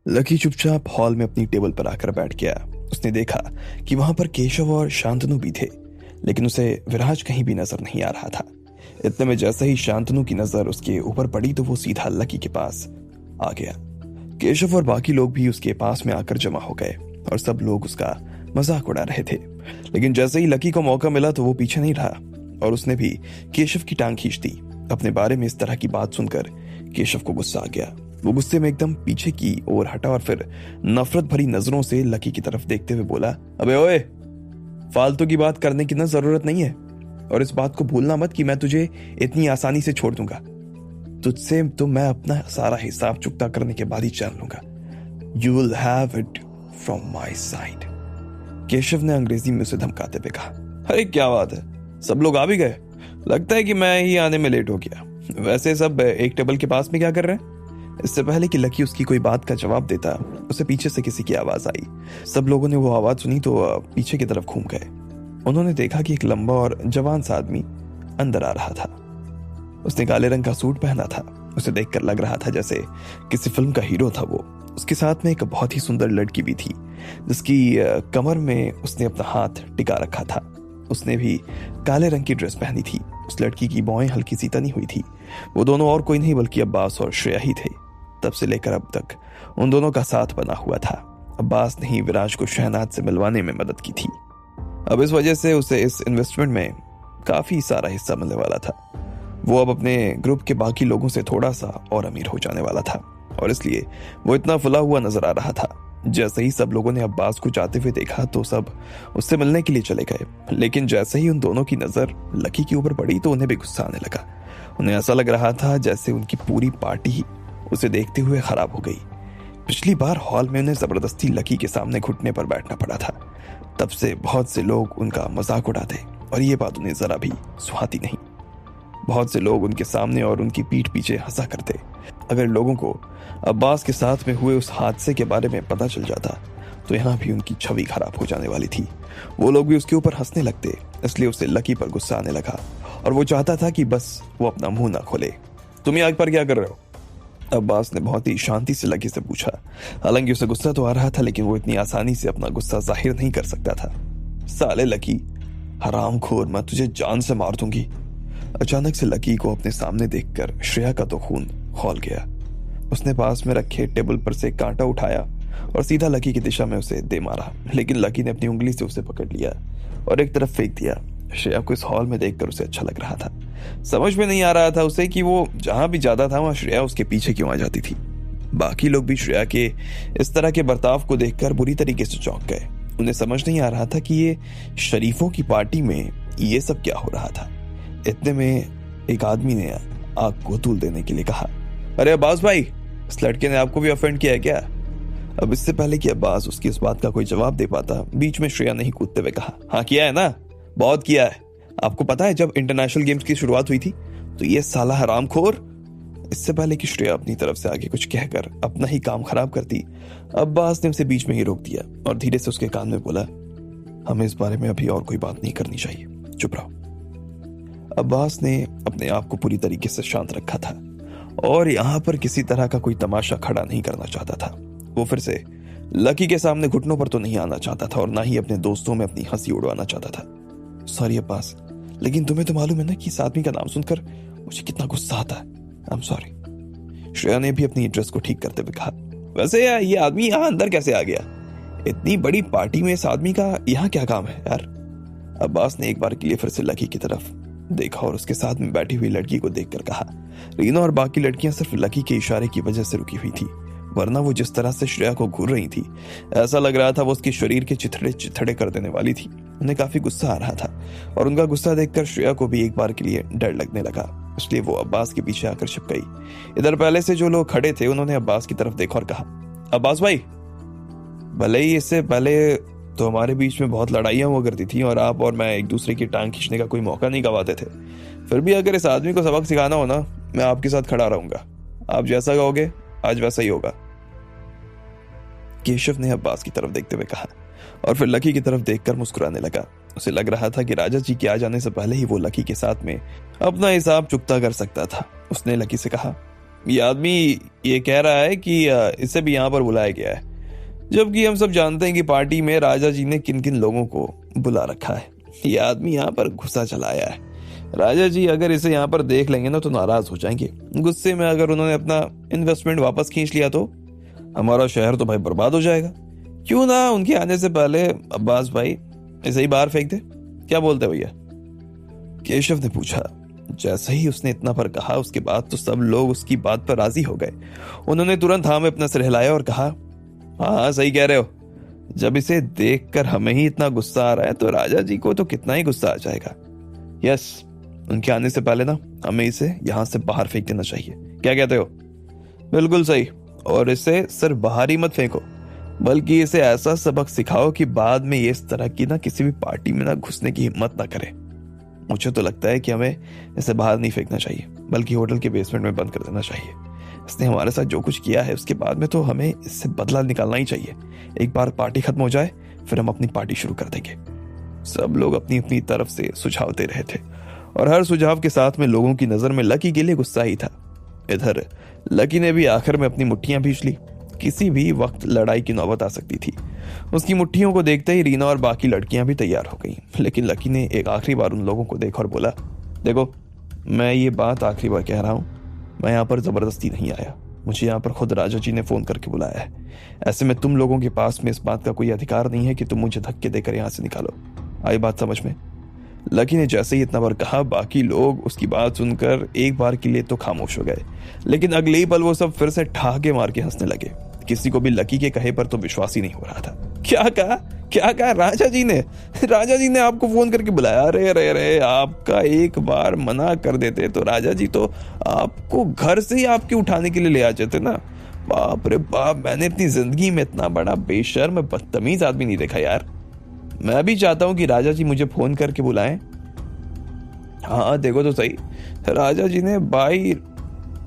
Lucky चुपचाप hall में अपनी टेबल पर आकर बैठ गया। उसने देखा कि वहां पर केशव और शांतनु भी थे, लेकिन उसे विराज कहीं भी नजर नहीं आ रहा था। इतने में जैसे ही शांतनु की नजर उसके ऊपर पड़ी तो वो सीधा लकी के पास आ गया। केशव और बाकी लोग भी उसके पास में आकर जमा हो गए और सब लोग उसका मजाक उड़ा रहे थे। लेकिन जैसे ही लकी को मौका मिला तो वो पीछे नहीं रहा और उसने भी केशव की टांग खींच दी। अपने बारे में इस तरह की बात सुनकर केशव को गुस्सा आ गया। वो गुस्से में एकदम पीछे की ओर हटा और फिर नफरत भरी नजरों से लकी की तरफ देखते हुए बोला, अबे ओए, फालतू की बात करने की ना जरूरत नहीं है और इस बात को भूलना मत कि मैं तुझे इतनी आसानी से छोड़ दूंगा। तुझसे तो मैं अपना सारा हिसाब चुकता करने के बाद ही जान लूंगा। You will have it from my side. Keshav ने अंग्रेजी में उसे धमकाते हुए कहा। अरे क्या बात है, सब लोग आ भी गए? लगता है कि मैं ही आने में लेट हो गया। वैसे सब एक टेबल के पास में क्या कर रहे हैं? इससे पहले कि लकी उसकी कोई बात का जवाब देता, उसे पीछे से किसी की आवाज आई। सब लोगों ने वो आवाज सुनी तो पीछे की तरफ घूम गए। उन्होंने देखा कि एक लंबा और जवान सा आदमी अंदर आ रहा था। उसने काले रंग का सूट पहना था। उसे देखकर लग रहा था जैसे किसी फिल्म का हीरो था वो। उसके साथ में एक बहुत ही सुंदर लड़की भी थी, जिसकी कमर में उसने अपना हाथ टिका रखा था। उसने भी काले रंग की ड्रेस पहनी थी। उस लड़की की भौहें हल्की सी तनी हुई थी। वो दोनों और कोई नहीं बल्कि अब्बास और श्रेया ही थे। तब से लेकर अब तक उन दोनों का साथ बना हुआ था। अब्बास ने ही विराज को शहनाज से मिलवाने में मदद की थी। अब इस वजह से उसे इस इन्वेस्टमेंट में काफी सारा हिस्सा मिलने वाला था। वो अब अपने ग्रुप के बाकी लोगों से थोड़ा सा और अमीर हो जाने वाला था और इसलिए वो इतना फुला हुआ नजर आ रहा था। जैसे ही सब लोगों ने अब्बास को जाते हुए देखा तो सब उससे मिलने के लिए चले गए। लेकिन जैसे ही उन दोनों की नजर लकी के ऊपर पड़ी तो उन्हें भी गुस्सा आने लगा। उन्हें ऐसा लग रहा था जैसे उनकी पूरी पार्टी ही उसे देखते हुए खराब हो गई। पिछली बार हॉल में उन्हें जबरदस्ती लकी के सामने घुटने पर बैठना पड़ा था। तब से बहुत से लोग उनका मजाक उड़ाते और ये बात उन्हें जरा भी सुहाती नहीं। बहुत से लोग उनके सामने और उनकी पीठ पीछे हंसा करते। अगर लोगों को अब्बास के साथ में हुए उस हादसे के बारे में पता चल जाता तो यहाँ भी उनकी छवि खराब हो जाने वाली थी। वो लोग भी उसके ऊपर हंसने लगते। इसलिए उसे लकी पर गुस्सा आने लगा और वो चाहता था कि बस वो अपना मुंह ना खोले। तुम यहाँ पर क्या कर रहे हो? अब्बास ने बहुत ही शांति से लकी से पूछा। हालांकि उसे गुस्सा तो आ रहा था, लेकिन वो इतनी आसानी से अपना गुस्सा जाहिर नहीं कर सकता था। साले लकी, हरामखोर, मैं तुझे जान से मार दूंगी। अचानक से लकी को अपने सामने देखकर श्रेया का तो खून खौल गया। उसने पास में रखे टेबल पर से कांटा उठाया और सीधा लकी की दिशा में उसे दे मारा। लेकिन लकी ने अपनी उंगली से उसे पकड़ लिया और एक तरफ फेंक दिया। श्रेया को इस हॉल में देखकर उसे अच्छा लग रहा था। समझ में नहीं आ रहा था उसे कि वो जहां भी जाता था वहां श्रेया उसके पीछे क्यों आ जाती थी। बाकी लोग भी श्रेया के इस तरह के बर्ताव को देखकर बुरी तरीके से चौंक गए। उन्हें समझ नहीं आ रहा था कि ये शरीफों की पार्टी में ये सब क्या हो रहा था। इतने में एक आदमी ने आग को तूल देने के लिए कहा, अरे अब्बास भाई, इस लड़के ने आपको भी ऑफेंड किया है क्या? अब इससे पहले कि अब्बास उसकी इस बात का कोई जवाब दे पाता, बीच में श्रेया ने ही कूदते हुए कहा, हाँ किया है ना, बहुत किया है। आपको पता है जब इंटरनेशनल गेम्स की शुरुआत हुई थी तो ये साला हरामखोर। इससे पहले कि श्रेया अपनी तरफ से आगे कुछ कहकर अपना ही काम खराब करती, अब्बास ने उसे बीच में ही रोक दिया और धीरे से उसके कान में बोला, हमें इस बारे में अभी और कोई बात नहीं करनी चाहिए, चुप रहो। अब्बास ने अपने आप को पूरी तरीके से शांत रखा था और यहाँ पर किसी तरह का कोई तमाशा खड़ा नहीं करना चाहता था। वो फिर से लकी के सामने घुटनों पर तो नहीं आना चाहता था और ना ही अपने दोस्तों में अपनी हंसी उड़वाना चाहता था। सॉरी अब्बास, लेकिन तुम्हें तो मालूम है ना कि इस आदमी का नाम सुनकर मुझे कितना गुस्सा आता है। I am sorry. श्रेया ने भी अपनी ड्रेस को ठीक करते हुए कहा, वैसे यार ये आदमी यहाँ अंदर कैसे आ गया? इतनी बड़ी पार्टी में इस आदमी का यहाँ क्या काम है यार? अब्बास ने एक बार के लिए फिर से लकी की तरफ देखा और उसके साथ में बैठी हुई लड़की को देखकर कहा। रीना और बाकी लड़कियां सिर्फ लकी के इशारे की वजह से रुकी हुई थी, वरना वो जिस तरह से श्रेया को घूर रही थी ऐसा लग रहा था वो उसके शरीर के चिथड़े चिथड़े कर देने वाली थी। उन्हें काफी गुस्सा आ रहा था और उनका गुस्सा देखकर श्रेया को भी एक बार के लिए डर लगने लगा। इसलिए वो अब्बास के पीछे आकर छिप गई। इधर पहले से जो लोग खड़े थे उन्होंने अब्बास की तरफ देखा और कहा, अब्बास भाई, भले ही इससे पहले तो हमारे बीच में बहुत लड़ाइयां हुआ करती थी और आप और मैं एक दूसरे की टांग खींचने का कोई मौका नहीं गवाते थे, फिर भी अगर इस आदमी को सबक सिखाना हो ना, मैं आपके साथ खड़ा रहूंगा। आप जैसा कहोगे आज वैसा ही होगा। केशव ने अब्बास की तरफ देखते हुए कहा और फिर लकी की तरफ देखकर मुस्कुराने लगा। उसे लग रहा था कि राजा जी के आ जाने से पहले ही वो लकी के साथ में अपना हिसाब चुकता कर सकता था। उसने लकी से कहा, ये आदमी ये कह रहा है कि इसे भी यहाँ पर बुलाया गया है, जबकि हम सब जानते हैं कि पार्टी में राजा जी ने किन किन लोगों को बुला रखा है। ये आदमी यहाँ पर घुसा चलाया है। राजा जी अगर इसे यहाँ पर देख लेंगे ना तो नाराज हो जाएंगे। गुस्से में अगर उन्होंने अपना इन्वेस्टमेंट वापस खींच लिया तो हमारा शहर तो भाई बर्बाद हो जाएगा। क्यों ना उनके आने से पहले अब्बास भाई इसे ही बाहर फेंक दे, क्या बोलते भैया? केशव ने पूछा। जैसे ही उसने इतना पर कहा उसके बाद तो सब लोग उसकी बात पर राजी हो गए। उन्होंने तुरंत हाँ में अपना सिर हिलाया और कहा, हाँ सही कह रहे हो। जब इसे देखकर हमें ही इतना गुस्सा आ रहा है तो राजा जी को तो कितना ही गुस्सा आ जाएगा। यस, उनके आने से पहले ना हमें इसे यहां से बाहर फेंक देना चाहिए। क्या कहते हो? बिल्कुल सही। और इसे सिर्फ बाहर ही मत फेंको, बल्कि इसे ऐसा सबक सिखाओ कि बाद में ये इस तरह की ना किसी भी पार्टी में ना घुसने की हिम्मत ना करे। मुझे तो लगता है कि हमें इसे बाहर नहीं फेंकना चाहिए, बल्कि होटल के बेसमेंट में बंद कर देना चाहिए। इसने हमारे साथ जो कुछ किया है उसके बाद में तो हमें इससे बदला निकालना ही चाहिए। एक बार पार्टी खत्म हो जाए फिर हम अपनी पार्टी शुरू कर देंगे। सब लोग अपनी अपनी तरफ से सुझाव दे रहे थे और हर सुझाव के साथ में लोगों की नजर में लकी के लिए गुस्सा ही था। इधर लकी ने भी आखिर में अपनी मुट्ठियां भींच ली। किसी भी वक्त लड़ाई की नौबत आ सकती थी। उसकी मुट्ठियों को देखते ही रीना और बाकी लड़कियां भी तैयार हो गईं। लेकिन लकी ने एक आखिरी बार उन लोगों को देखा और बोला, देखो मैं ये बात आखिरी बार कह रहा हूं, मैं यहाँ पर जबरदस्ती नहीं आया। मुझे यहाँ पर खुद राजा जी ने फोन करके बुलाया है। ऐसे में तुम लोगों के पास में इस बात का कोई अधिकार नहीं है कि तुम मुझे धक्के देकर यहाँ से निकालो। आई बात समझ में? लकी ने जैसे ही इतना बार कहा बाकी लोग उसकी बात सुनकर एक बार के लिए तो खामोश हो गए, लेकिन अगले ही पल वो सब फिर से ठहाके मार के हंसने लगे। किसी को भी लकी के कहे पर तो विश्वास ही नहीं हो रहा था। क्या कहा राजा जी ने आपको फोन करके बुलाया? अरे आपका एक बार मना कर देते तो राजा जी तो आपको घर से ही आपके उठाने के लिए ले आ जाते ना। बाप रे बाप, मैंने अपनी जिंदगी में इतना बड़ा बेशर्म बदतमीज आदमी नहीं देखा यार। मैं भी चाहता हूँ कि राजा जी मुझे फोन करके बुलाएं। हाँ देखो तो सही, राजा जी ने भाई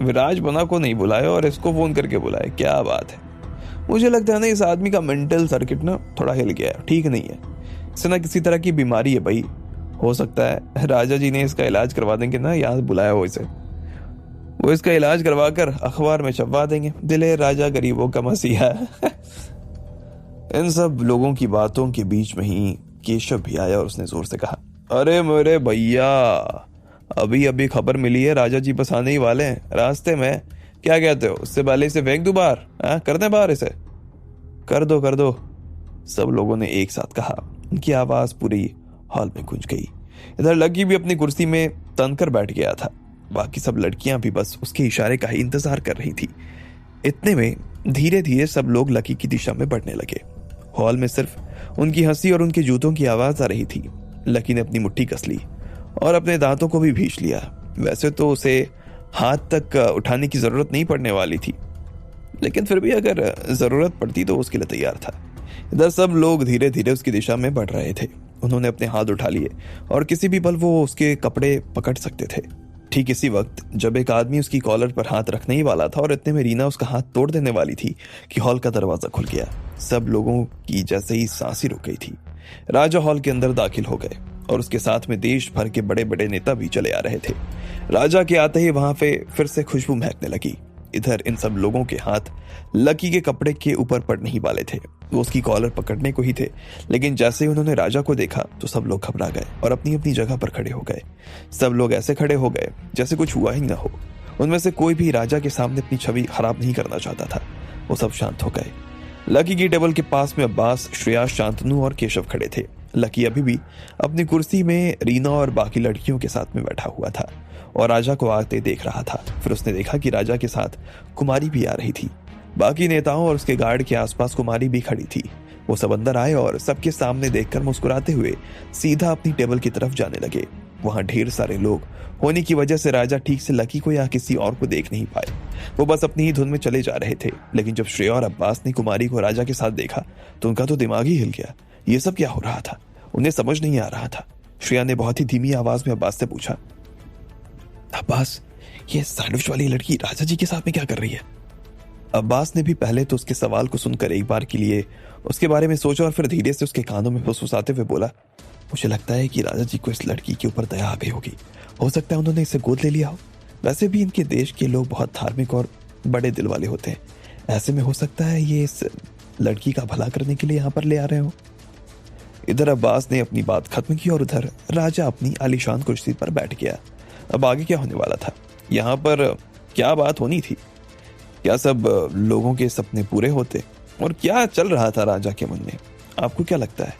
विराज बना को नहीं बुलाया और इसको फोन करके बुलाया। क्या बात है। मुझे लगता है ना इस आदमी का मेंटल सर्किट ना थोड़ा हिल गया है, ठीक नहीं है। इसे ना किसी तरह की बीमारी है भाई। हो सकता है राजा जी ने इसका इलाज करवा देंगे ना, यहाँ बुलाया हो इसे, वो इसका इलाज करवा कर अखबार में छपवा देंगे, दिले राजा गरीबों का मसीहा। इन सब लोगों की बातों के बीच में ही केशव भी आया और उसने जोर से कहा, अरे मेरे भैया, अभी अभी खबर मिली है राजा जी बस आने ही वाले हैं रास्ते में। क्या कहते हो, उससे पहले इसे फेंक दूं बाहर? कर दें बाहर इसे? कर दो। सब लोगों ने एक साथ कहा। उनकी आवाज पूरी हॉल में गूंज गई। इधर लकी भी अपनी कुर्सी में तन कर बैठ गया था। बाकी सब लड़कियां भी बस उसके इशारे का ही इंतजार कर रही थी। इतने में धीरे धीरे सब लोग लकी की दिशा में बढ़ने लगे। हॉल में सिर्फ उनकी हंसी और उनके जूतों की आवाज आ रही थी। लकी ने अपनी मुट्ठी कस ली और अपने दांतों को भी भींच लिया। वैसे तो उसे हाथ तक उठाने की जरूरत नहीं पड़ने वाली थी, लेकिन फिर भी अगर जरूरत पड़ती तो उसके लिए तैयार था। इधर सब लोग धीरे धीरे उसकी दिशा में बढ़ रहे थे। उन्होंने अपने हाथ उठा लिए और किसी भी पल वो उसके कपड़े पकड़ सकते थे। ठीक इसी वक्त जब एक आदमी उसकी कॉलर पर हाथ रखने ही वाला था और इतने में रीना उसका हाथ तोड़ देने वाली थी कि हॉल का दरवाजा खुल गया। सब लोगों की जैसे ही सांसें रुक गई थी। राजा हॉल के अंदर दाखिल हो गए और उसके साथ में देश भर के बड़े बड़े नेता भी चले आ रहे थे। राजा के आते ही वहां पे फिर से खुशबू महकने लगी। इधर इन सब लोगों के हाथ लकी के कपड़े के ऊपर पड़ने ही वाले थे। वो उसकी कॉलर पकड़ने को ही थे, लेकिन जैसे ही उन्होंने राजा को देखा तो सब लोग घबरा गए और अपनी अपनी जगह पर खड़े हो गए। सब लोग ऐसे खड़े हो गए जैसे कुछ हुआ ही ना हो। उनमें से कोई भी राजा के सामने अपनी छवि खराब नहीं करना चाहता था। वो सब शांत हो गए। लकी की टेबल के पास में अब्बास, श्रेया, शांतनु और केशव खड़े थे। लकी अभी भी अपनी कुर्सी में रीना और बाकी लड़कियों के साथ में बैठा हुआ था और राजा को आते देख रहा था। फिर उसने देखा कि राजा के साथ कुमारी भी आ रही थी। बाकी नेताओं और उसके गार्ड के आसपास कुमारी भी खड़ी थी। वो सब अंदर आए और सबके सामने देखकर मुस्कुराते हुए सीधा अपनी टेबल की तरफ जाने लगे। वहां ढेर सारे लोग होने की वजह से राजा ठीक से लकी को या किसी और को देख नहीं पाए। वो बस अपनी ही धुन में चले जा रहे थे। लेकिन जब श्रेया और अब्बास ने कुमारी को राजा के साथ देखा तो उनका तो दिमाग ही हिल गया। ये सब क्या हो रहा था, उन्हें समझ नहीं आ रहा था। श्रेया ने बहुत ही धीमी आवाज में अब्बास से पूछा, अब्बास, ये सैंडविच वाली लड़की राजा जी के साथ में क्या कर रही है? अब्बास ने भी पहले तो उसके सवाल को सुनकर एक बार के लिए उसके बारे में सोचा और फिर धीरे से उसके कानों में फुसफुसाते हुए बोला, मुझे लगता है कि राजा जी को इस लड़की के ऊपर दया आ गई होगी। हो सकता है उन्होंने इसे गोद ले लिया हो। वैसे भी इनके देश के लोग बहुत धार्मिक और बड़े दिल वाले होते हैं। ऐसे में हो सकता है ये इस लड़की का भला करने के लिए यहाँ पर ले आ रहे हो। इधर अब्बास ने अपनी बात खत्म की और उधर राजा अपनी आलीशान कुर्सी पर बैठ गया। अब आगे क्या होने वाला था? यहाँ पर क्या बात होनी थी? क्या सब लोगों के सपने पूरे होते? और क्या चल रहा था राजा के मन में? आपको क्या लगता है,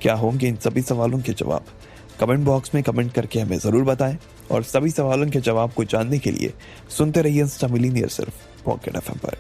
क्या होंगे इन सभी सवालों के जवाब? कमेंट बॉक्स में कमेंट करके हमें ज़रूर बताएं। और सभी सवालों के जवाब को जानने के लिए सुनते रहिए इंस्टा मिलीनियर सिर्फ पॉकेट एफएम पर।